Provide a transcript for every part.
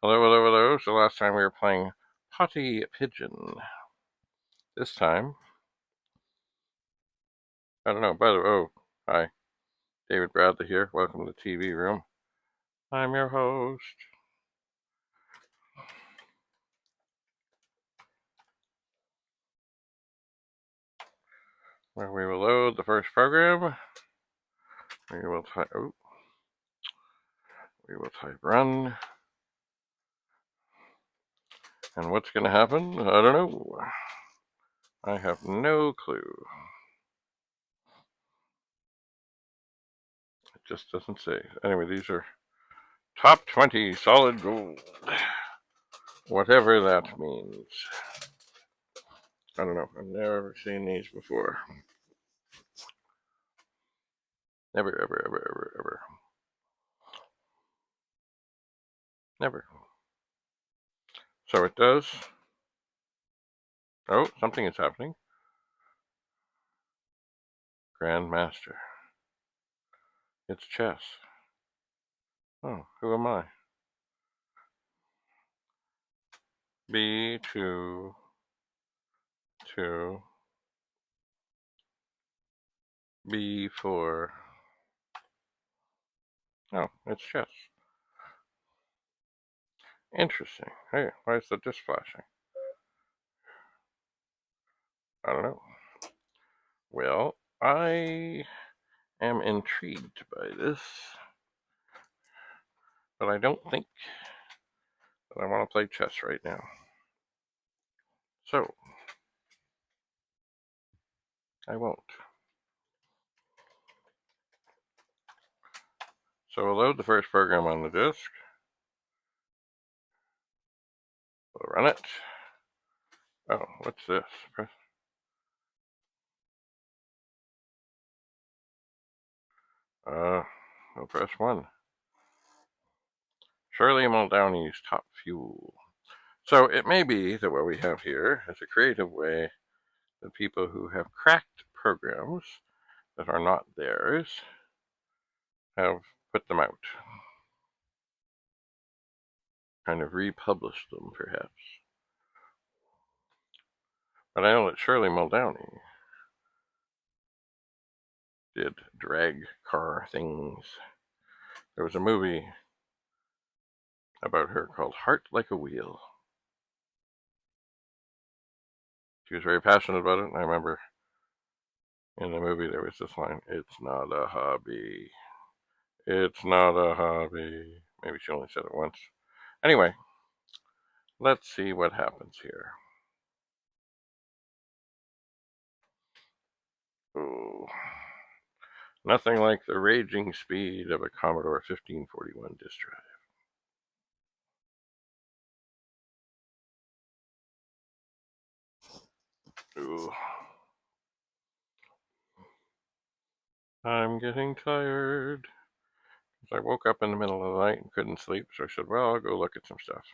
Hello, hello, hello. So last time we were playing Potty Pigeon. This time, I don't know, by the way, hi, David Bradley here. Welcome to the TV room. I'm your host. Where we will load the first program. We will type run. And what's going to happen? I don't know. I have no clue. It just doesn't say. Anyway, these are top 20 solid gold. Whatever that means. I don't know. I've never seen these before. Never, ever, ever, ever, ever. Never. So it does. Oh, something is happening. Grandmaster. It's chess. Oh, who am I? B2, 2, B4. Oh, it's chess. Interesting. Hey, why is the disc flashing? I don't know. Well, I am intrigued by this, but I don't think that I want to play chess right now. So, I won't. So we'll load the first program on the disk. We'll run it. Oh, what's this? We'll press 1. Shirley Muldowney's Top Fuel. So it may be that what we have here is a creative way that people who have cracked programs that are not theirs have put them out. Kind of republished them, perhaps. But I know that Shirley Muldowney did drag car things. There was a movie about her called Heart Like a Wheel. She was very passionate about it, and I remember in the movie there was this line, "It's not a hobby. It's not a hobby." Maybe she only said it once. Anyway, let's see what happens here. Ooh. Nothing like the raging speed of a Commodore 1541 disk drive. Ooh. I'm getting tired. I woke up in the middle of the night and couldn't sleep, so I said, well, I'll go look at some stuff.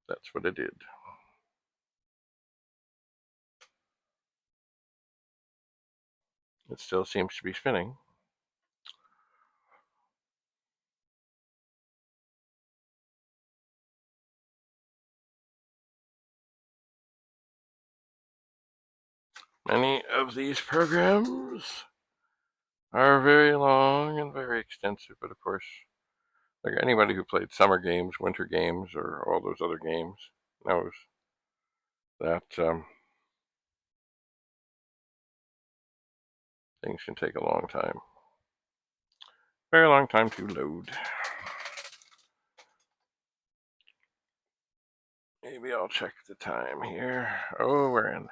That's what I did. It still seems to be spinning. Many of these programs are very long and very extensive, but of course, like anybody who played summer games, winter games, or all those other games knows that things can take a long time. Very long time to load. Maybe I'll check the time here. Oh, we're in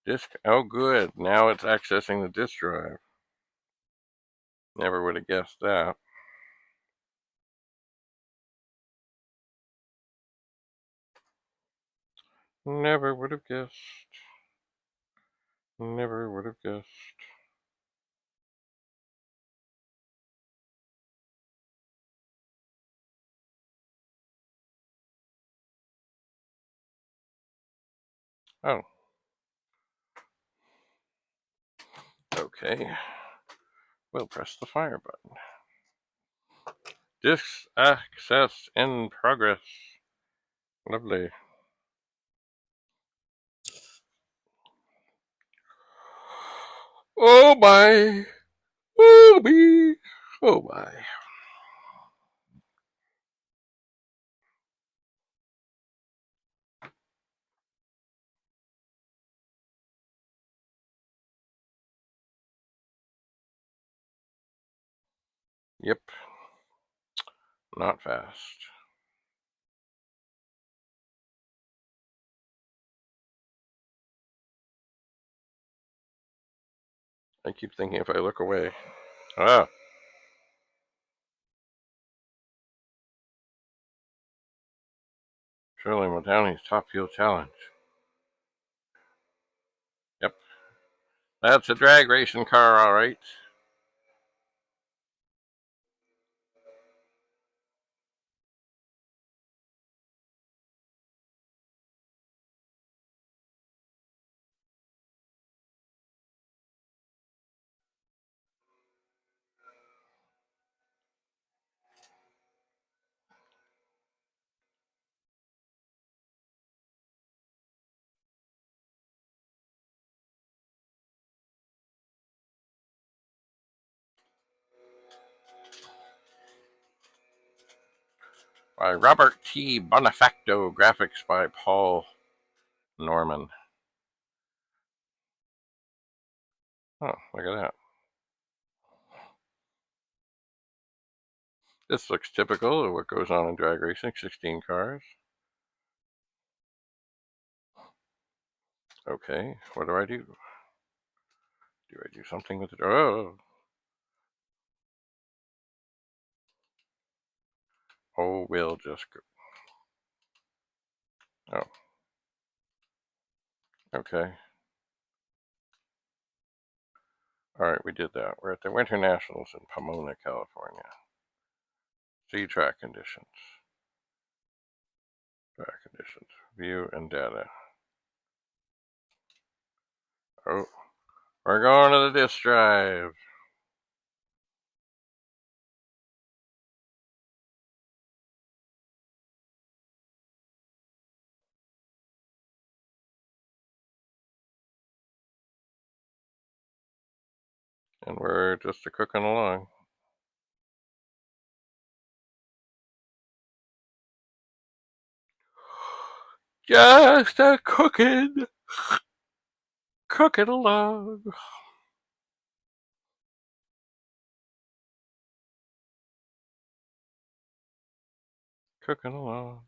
disk. Oh, good. Now it's accessing the disk drive. Never would have guessed that. Never would have guessed. Never would have guessed. Oh. Okay. We'll press the fire button. Disc access in progress. Lovely. Oh my. Oh me. Oh my. Yep. Not fast. I keep thinking if I look away. Ah. Shirley Muldowney's Top Fuel Challenge. Yep. That's a drag racing car, all right. By Robert T. Bonifacto. Graphics by Paul Norman. Oh, look at that. This looks typical of what goes on in drag racing. 16 cars. Okay, what do I do? Do I do something with it? Oh, oh, we'll just go. Oh, okay. All right, we did that. We're at the Winter Nationals in Pomona, California. See track conditions. Track conditions. View and data. Oh, we're going to the disk drive. And we're just a cooking along. Just a cooking along. Cooking along.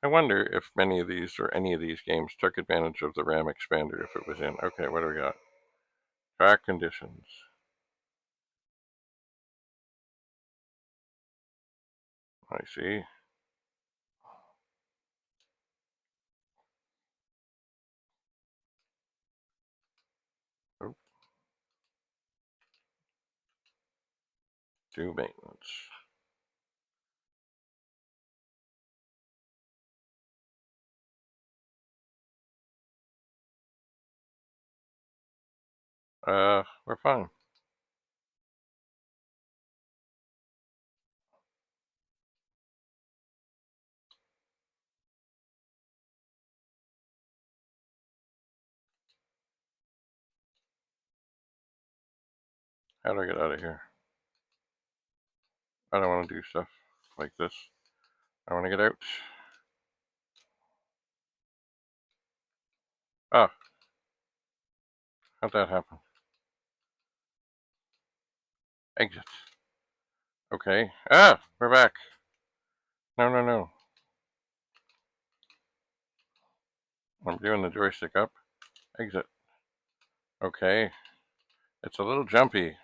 I wonder if many of these or any of these games took advantage of the RAM expander if it was in. Okay, what do we got? Track conditions. I see. Oh, do maintenance. We're fine. How do I get out of here? I don't want to do stuff like this. I want to get out. Ah, how'd that happen? Exit. Okay. Ah, we're back. No, no, no. I'm doing the joystick up. Exit. Okay. It's a little jumpy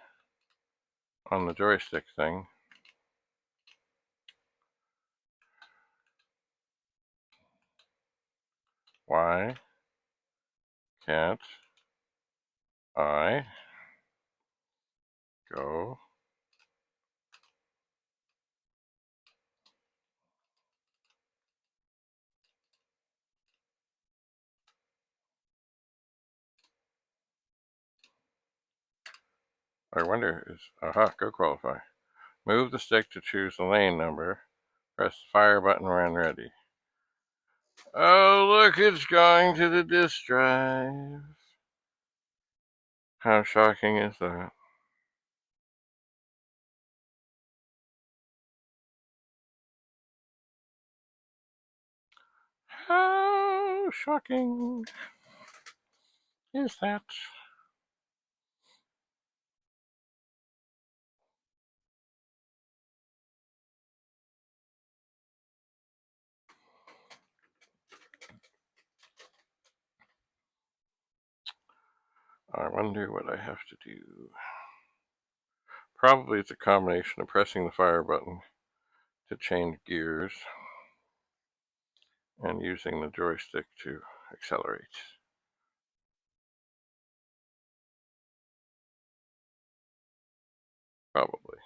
on the joystick thing. Why can't I go? I wonder is aha, go qualify. Move the stick to choose the lane number. Press the fire button when ready. Oh, look, it's going to the disk drive. How shocking is that? How shocking is that? I wonder what I have to do. Probably it's a combination of pressing the fire button to change gears and using the joystick to accelerate. Probably.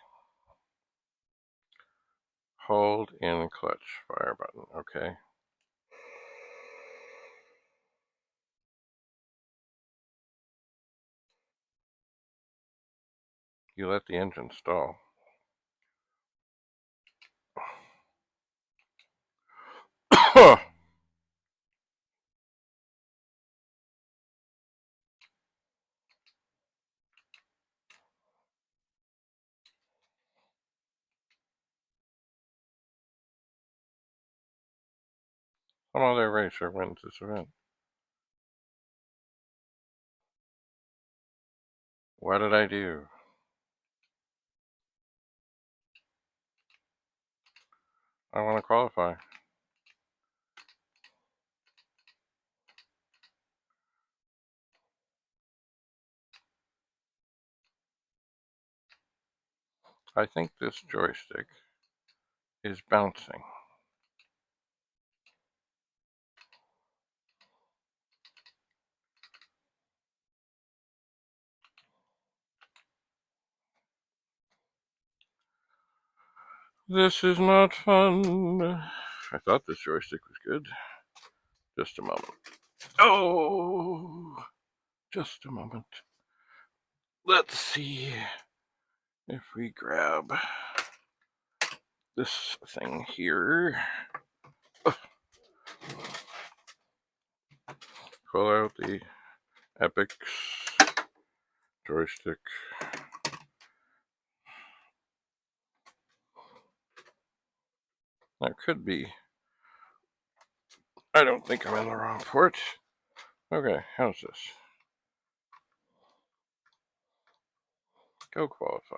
Hold in clutch, fire button, okay. You let the engine stall. Oh, some other racer wins this event. What did I do? I want to qualify. I think this joystick is bouncing. This is not fun. I thought this joystick was good. Just a moment. Oh, just a moment. Let's see if we grab this thing here. Pull out the Epix joystick. That could be. I don't think I'm in the wrong port. Okay, how's this? Go qualify.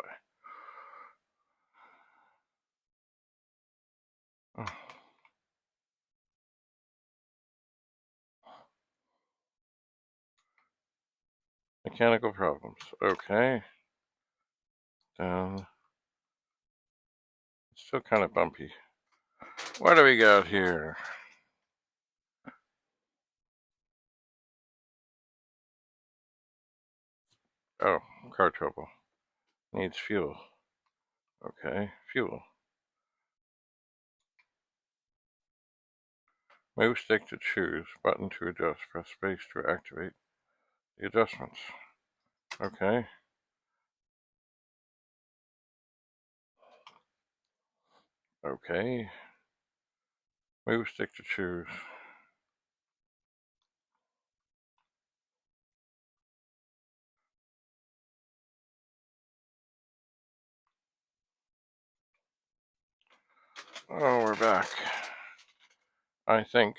Oh. Mechanical problems. Okay. Down. It's still kind of bumpy. What do we got here? Oh, car trouble. Needs fuel. Okay, fuel. Move stick to choose, button to adjust, press space to activate the adjustments. Okay. Okay. Move stick to choose. Oh, we're back. I think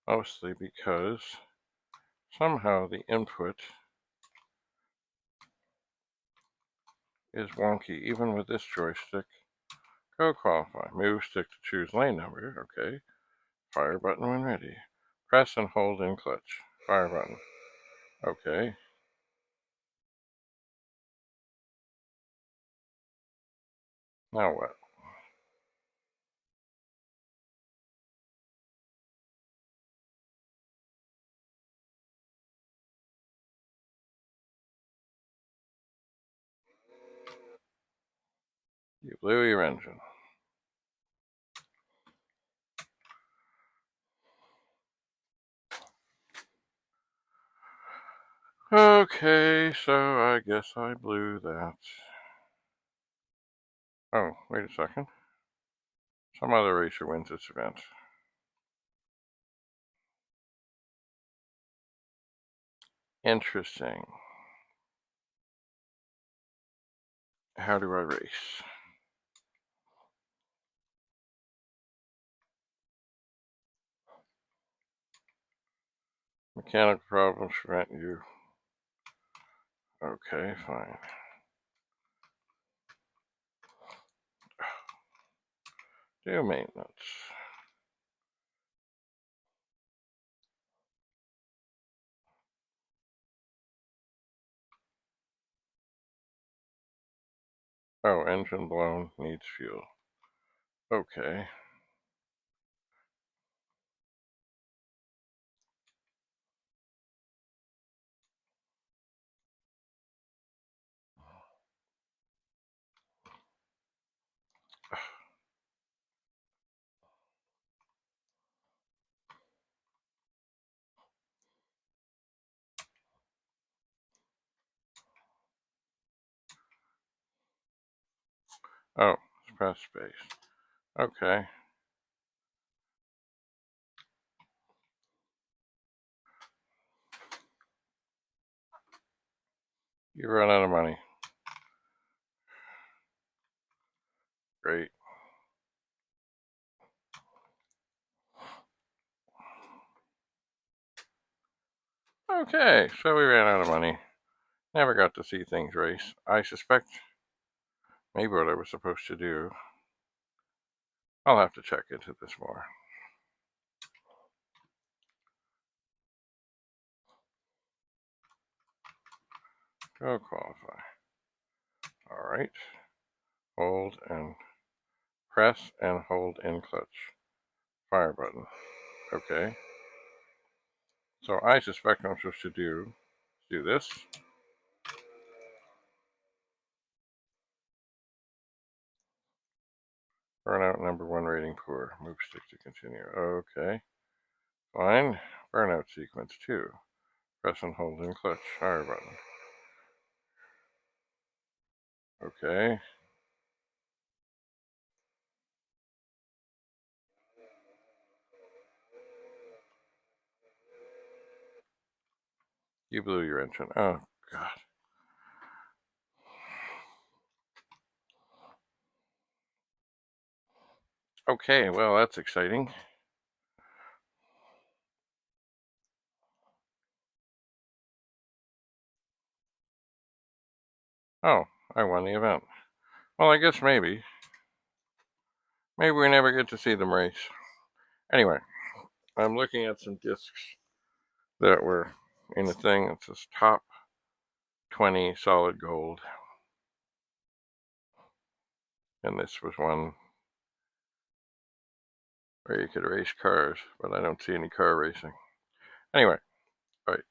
mostly because somehow the input is wonky, even with this joystick. Go qualify. Move stick to choose lane number. Okay. Fire button when ready. Press and hold in clutch. Fire button. Okay. Now what? You blew your engine. Okay, so I guess I blew that. Oh, wait a second. Some other racer wins this event. Interesting. How do I race? Mechanical problems prevent you. Okay, fine. Do maintenance. Oh, engine blown, needs fuel. Okay. Oh, press space. Okay. You run out of money. Great. Okay, so we ran out of money. Never got to see things race. I suspect maybe what I was supposed to do. I'll have to check into this more. Go qualify. Alright. Hold and press and hold in clutch. Fire button. Okay. So I suspect I'm supposed to do this. Burnout number 1 rating poor. Move stick to continue. Okay. Fine. Burnout sequence 2. Press and hold in clutch. Fire button. Okay. You blew your engine. Oh, God. Okay, well, that's exciting. Oh, I won the event. Well, I guess maybe. Maybe we never get to see them race. Anyway, I'm looking at some discs that were in a thing that says top 20 solid gold. And this was one where you could race cars, but I don't see any car racing. Anyway, all right.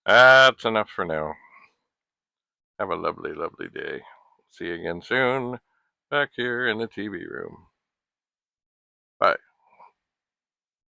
That's enough for now. Have a lovely, lovely day. See you again soon back here in the TV room.